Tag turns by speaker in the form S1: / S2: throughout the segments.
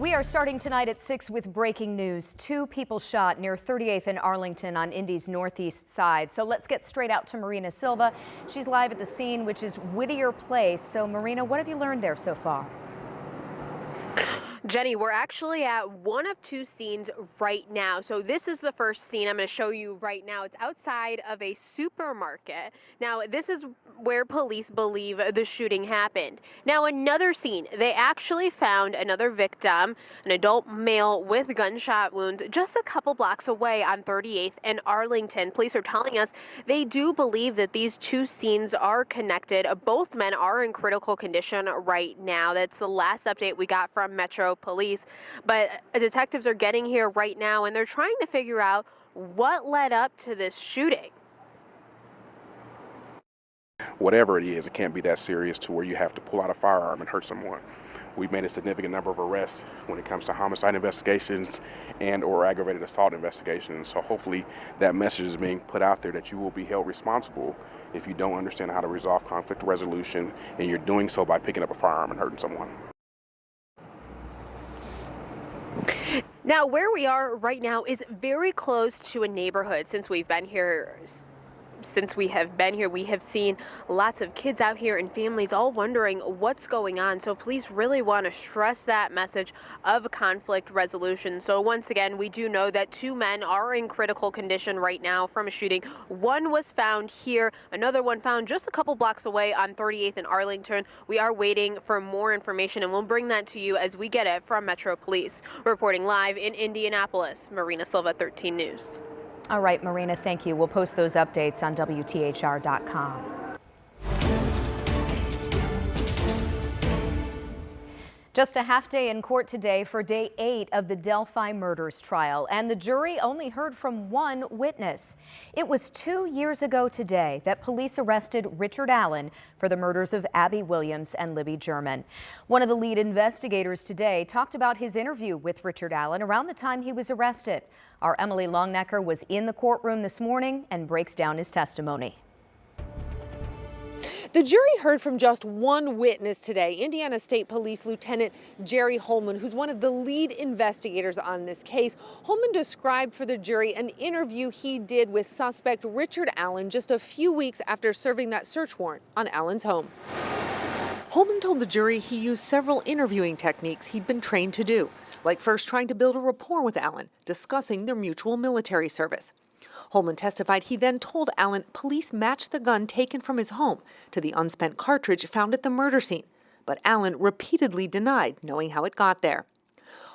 S1: We are starting tonight at 6 with breaking news. 2 people shot near 38th and Arlington on Indy's northeast side. So let's get straight out to Marina Silva. She's live at the scene, which is Whittier Place. So Marina, what have you learned there so far?
S2: Jenny, we're actually at one of 2 scenes right now. So this is the first scene I'm going to show you right now. It's outside of a supermarket. Now, this is where police believe the shooting happened. Now, another scene, they actually found another victim, an adult male with gunshot wounds, just a couple blocks away on 38th and Arlington. Police are telling us they do believe that these 2 scenes are connected. Both men are in critical condition right now. That's the last update we got from Metro Police, but detectives are getting here right now and they're trying to figure out what led up to this shooting.
S3: Whatever it is, it can't be that serious to where you have to pull out a firearm and hurt someone. We've made a significant number of arrests when it comes to homicide investigations and or aggravated assault investigations. So hopefully that message is being put out there that you will be held responsible if you don't understand how to resolve conflict resolution and you're doing so by picking up a firearm and hurting someone.
S2: Now, where we are right now is very close to a neighborhood. Since we have seen lots of kids out here and families all wondering what's going on. So police really want to stress that message of conflict resolution. So once again, we do know that 2 men are in critical condition right now from a shooting. One was found here, another one found just a couple blocks away on 38th and Arlington. We are waiting for more information and we'll bring that to you as we get it from Metro Police. Reporting live in Indianapolis, Marina Silva, 13 News.
S1: All right, Marina, thank you. We'll post those updates on WTHR.com. Just a half day in court today for day 8 of the Delphi murders trial, and the jury only heard from 1 witness. It was 2 years ago today that police arrested Richard Allen for the murders of Abby Williams and Libby German. One of the lead investigators today talked about his interview with Richard Allen around the time he was arrested. Our Emily Longnecker was in the courtroom this morning and breaks down his testimony.
S4: The jury heard from just 1 witness today, Indiana State Police Lieutenant Jerry Holman, who's one of the lead investigators on this case. Holman described for the jury an interview he did with suspect Richard Allen just a few weeks after serving that search warrant on Allen's home. Holman told the jury he used several interviewing techniques he'd been trained to do, like first trying to build a rapport with Allen, discussing their mutual military service. Holman testified he then told Allen police matched the gun taken from his home to the unspent cartridge found at the murder scene, but Allen repeatedly denied knowing how it got there.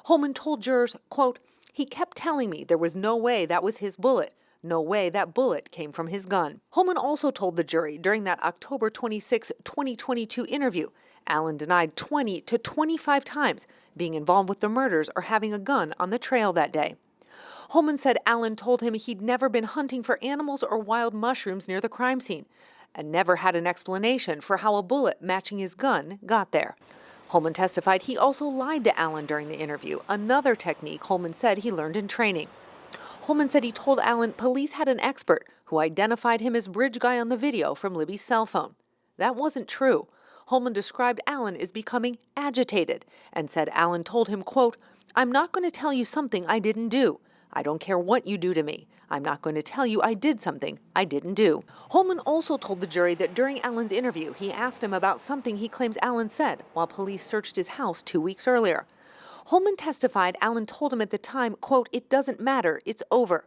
S4: Holman told jurors, quote, "He kept telling me there was no way that was his bullet, no way that bullet came from his gun." Holman also told the jury during that October 26, 2022 interview, Allen denied 20 to 25 times being involved with the murders or having a gun on the trail that day. Holman said Allen told him he'd never been hunting for animals or wild mushrooms near the crime scene and never had an explanation for how a bullet matching his gun got there. Holman testified he also lied to Allen during the interview, another technique Holman said he learned in training. Holman said he told Allen police had an expert who identified him as bridge guy on the video from Libby's cell phone. That wasn't true. Holman described Allen as becoming agitated and said Allen told him, quote, "I'm not going to tell you something I didn't do. I don't care what you do to me. I'm not going to tell you I did something I didn't do." Holman also told the jury that during Allen's interview, he asked him about something he claims Allen said while police searched his house 2 weeks earlier. Holman testified Allen told him at the time, quote, "It doesn't matter, it's over."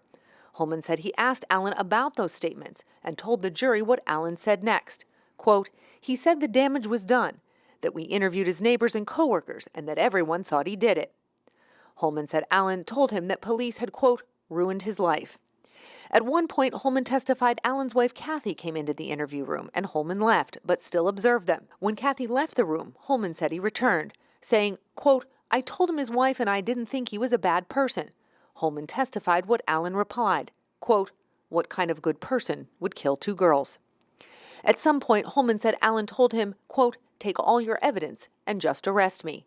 S4: Holman said he asked Allen about those statements and told the jury what Allen said next. Quote, "He said the damage was done, that we interviewed his neighbors and coworkers, and that everyone thought he did it." Holman said Allen told him that police had, quote, "ruined his life." At one point, Holman testified Allen's wife, Kathy, came into the interview room and Holman left, but still observed them. When Kathy left the room, Holman said he returned, saying, quote, "I told him his wife and I didn't think he was a bad person." Holman testified what Allen replied, quote, "What kind of good person would kill 2 girls?" At some point, Holman said Allen told him, quote, "Take all your evidence and just arrest me."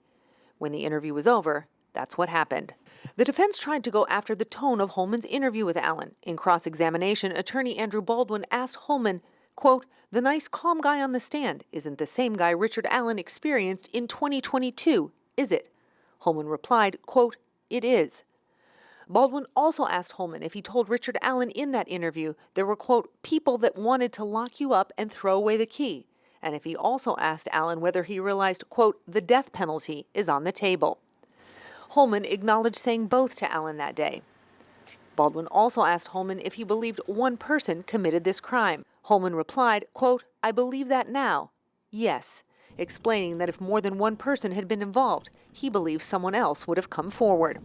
S4: When the interview was over, that's what happened. The defense tried to go after the tone of Holman's interview with Allen. In cross-examination, attorney Andrew Baldwin asked Holman, quote, "The nice, calm guy on the stand isn't the same guy Richard Allen experienced in 2022, is it?" Holman replied, quote, "It is." Baldwin also asked Holman if he told Richard Allen in that interview there were, quote, "people that wanted to lock you up and throw away the key," and if he also asked Allen whether he realized, quote, "the death penalty is on the table." Holman acknowledged saying both to Allen that day. Baldwin also asked Holman if he believed one person committed this crime. Holman replied, quote, "I believe that now. Yes," explaining that if more than one person had been involved, he believes someone else would have come forward.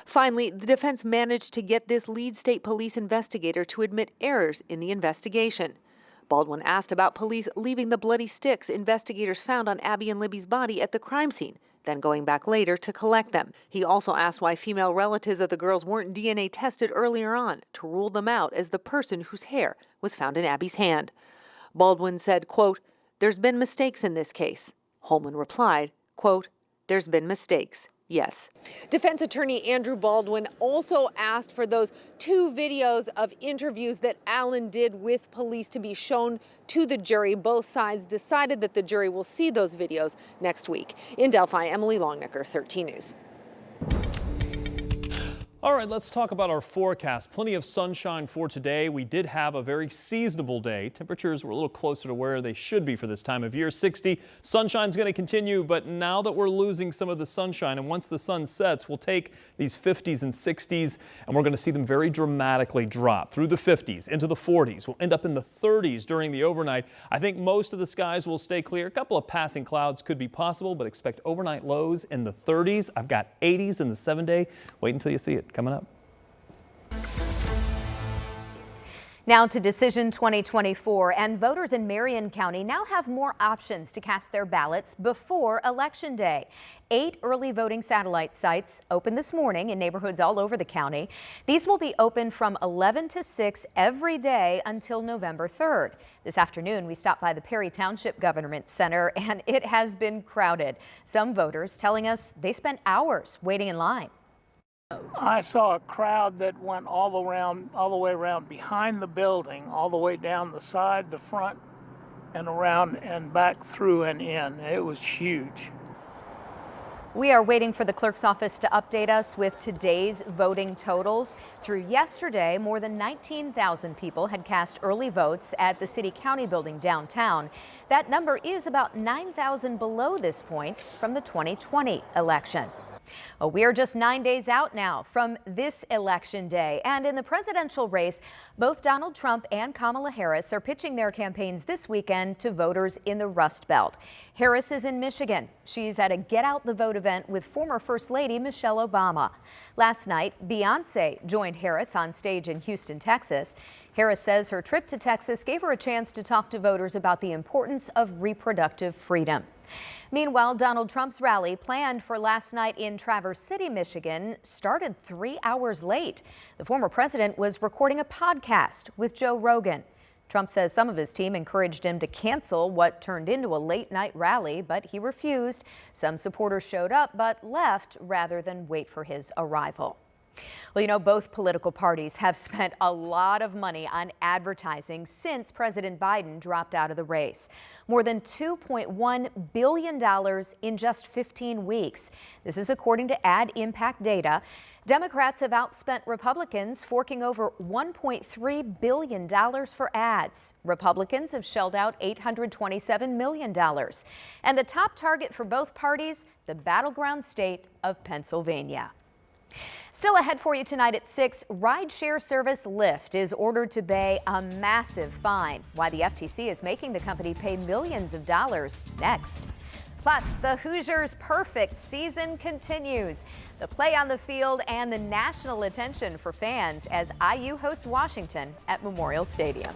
S4: Finally, the defense managed to get this lead state police investigator to admit errors in the investigation. Baldwin asked about police leaving the bloody sticks investigators found on Abby and Libby's body at the crime scene, then going back later to collect them. He also asked why female relatives of the girls weren't DNA tested earlier on to rule them out as the person whose hair was found in Abby's hand. Baldwin said, quote, "There's been mistakes in this case." Holman replied, quote, "There's been mistakes. Yes." Defense attorney Andrew Baldwin also asked for those 2 videos of interviews that Allen did with police to be shown to the jury. Both sides decided that the jury will see those videos next week. In Delphi, Emily Longnecker, 13 News.
S5: All right, let's talk about our forecast. Plenty of sunshine for today. We did have a very seasonable day. Temperatures were a little closer to where they should be for this time of year. 60. Sunshine's going to continue, but now that we're losing some of the sunshine, and once the sun sets, we'll take these 50s and 60s, and we're going to see them very dramatically drop through the 50s into the 40s. We'll end up in the 30s during the overnight. I think most of the skies will stay clear. A couple of passing clouds could be possible, but expect overnight lows in the 30s. I've got 80s in the 7-day. Wait until you see it. Coming up.
S1: Now to Decision 2024, and voters in Marion County now have more options to cast their ballots before Election Day. 8 early voting satellite sites opened this morning in neighborhoods all over the county. These will be open from 11 to 6 every day until November 3rd. This afternoon, we stopped by the Perry Township Government Center, and it has been crowded. Some voters telling us they spent hours waiting in line.
S6: I saw a crowd that went all the way around behind the building, all the way down the side, the front, and around and back through and in. It was huge.
S1: We are waiting for the clerk's office to update us with today's voting totals. Through yesterday, more than 19,000 people had cast early votes at the city-county building downtown. That number is about 9,000 below this point from the 2020 election. We are just 9 days out now from this election day, and in the presidential race, both Donald Trump and Kamala Harris are pitching their campaigns this weekend to voters in the Rust Belt. Harris is in Michigan. She's at a Get Out the Vote event with former First Lady Michelle Obama. Last night, Beyonce joined Harris on stage in Houston, Texas. Harris says her trip to Texas gave her a chance to talk to voters about the importance of reproductive freedom. Meanwhile, Donald Trump's rally planned for last night in Traverse City, Michigan, started 3 hours late. The former president was recording a podcast with Joe Rogan. Trump says some of his team encouraged him to cancel what turned into a late-night rally, but he refused. Some supporters showed up but left rather than wait for his arrival. Well, you know, both political parties have spent a lot of money on advertising since President Biden dropped out of the race. More than $2.1 billion in just 15 weeks. This is according to Ad Impact data. Democrats have outspent Republicans, forking over $1.3 billion for ads. Republicans have shelled out $827 million. And the top target for both parties, the battleground state of Pennsylvania. Still ahead for you tonight at 6, rideshare service Lyft is ordered to pay a massive fine. Why the FTC is making the company pay millions of dollars next. Plus, the Hoosiers' perfect season continues. The play on the field and the national attention for fans as IU hosts Washington at Memorial Stadium.